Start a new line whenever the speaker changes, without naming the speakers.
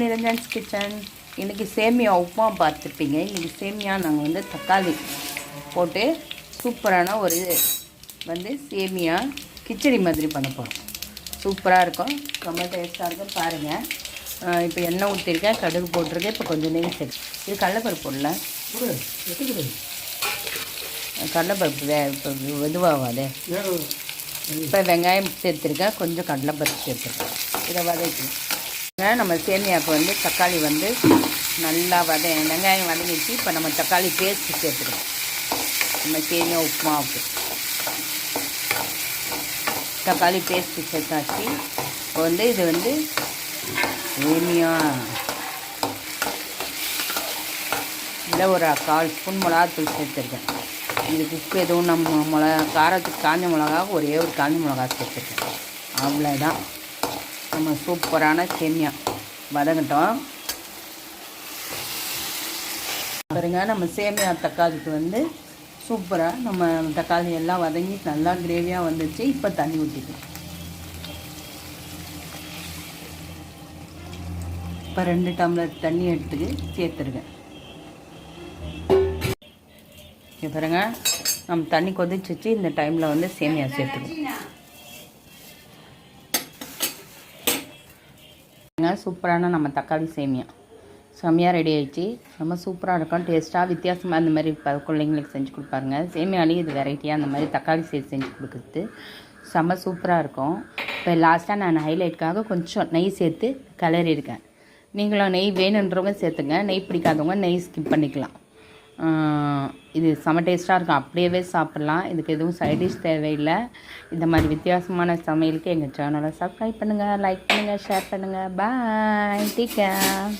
நிரஞ்சன்ஸ் kitchen. இன்றைக்கி சேமியா உப்புமா பார்த்துருப்பீங்க. இன்றைக்கி சேமியா நாங்கள் வந்து தக்காளி போட்டு சூப்பரான ஒரு சேமியா கிச்சடி மாதிரி பண்ண போகிறோம். சூப்பராக இருக்கும், ரொம்ப டேஸ்ட்டாக இருக்கும். பாருங்கள், இப்போ எண்ணெய் ஊற்றிருக்கேன், கடுகு போட்டிருக்கேன், இப்போ கொஞ்சம் நெய் சேர்த்து. இது கடலைப்பருப்பு போடல, கடலைப்பருப்பு இப்போ இதுவாகாதே. இப்போ வெங்காயம் சேர்த்துருக்கேன், கொஞ்சம் கடலைப்பருப்பு சேர்த்துருக்கேன். இதை வதக்கி நம்ம சேமியாவுக்கு தக்காளி நல்லா வெங்காயம் வதங்கிச்சு. இப்போ நம்ம தக்காளி பேஸ்ட்டு சேர்த்துக்கிறோம் நம்ம சேமியா உப்புமாவுக்கு. தக்காளி பேஸ்ட்டு சேர்த்தாச்சு. இப்போ இது சேமியா இதில் ஒரு 1/4 ஸ்பூன் மிளகாத்தூள் சேர்த்துருக்கேன். இதுக்கு உப்பு எதுவும் நம்ம காரத்துக்கு காஞ்ச மிளகா ஒரே ஒரு காஞ்ச மிளகா சேர்த்துருக்கேன். அவ்வளோதான். நம்ம சூப்பரான சேமியா வதங்கட்டும். பாருங்க, நம்ம சேமியா தக்காளிக்கு சூப்பராக நம்ம தக்காளி எல்லாம் வதங்கி நல்லா கிரேவியாக வந்துச்சு. இப்போ தண்ணி ஊற்றிக்கலாம். இப்போ 2 டம்ளர் தண்ணி எடுத்துக்கு சேர்த்துருக்கேன். பாருங்க, நம்ம தண்ணி கொதிச்சிச்சு. இந்த டைமில் சேமியா சேர்த்துக்கணும். சூப்பரான நம்ம தக்காளி சேமியா செம்மையாக ரெடி ஆகிடுச்சு. ரொம்ப சூப்பராக இருக்கும், டேஸ்ட்டாக வித்தியாசமாக அந்த மாதிரி பிள்ளைங்களுக்கு செஞ்சு கொடுப்பாருங்க. சேமியாலேயும் இது வெரைட்டியாக அந்த மாதிரி தக்காளி சேர்த்து செஞ்சு கொடுக்குறது செம்ம சூப்பராக இருக்கும். இப்போ லாஸ்ட்டாக நான் ஹைலைட்டுக்காக கொஞ்சம் நெய் சேர்த்து கிளறி இருக்கேன். நீங்களும் நெய் வேணுன்றவங்க சேர்த்துங்க, நெய் பிடிக்காதவங்க நெய் ஸ்கிப் பண்ணிக்கலாம். இது செம்ம டேஸ்ட்டாக இருக்கும், அப்படியே சாப்பிட்லாம். இதுக்கு எதுவும் சைட் டிஷ் தேவையில்லை. இந்த மாதிரி வித்தியாசமான சமையலுக்கு எங்கள் சேனலை சப்ஸ்கிரைப் பண்ணுங்கள், லைக் பண்ணுங்கள், ஷேர் பண்ணுங்கள். பாய், டேக் கேர்.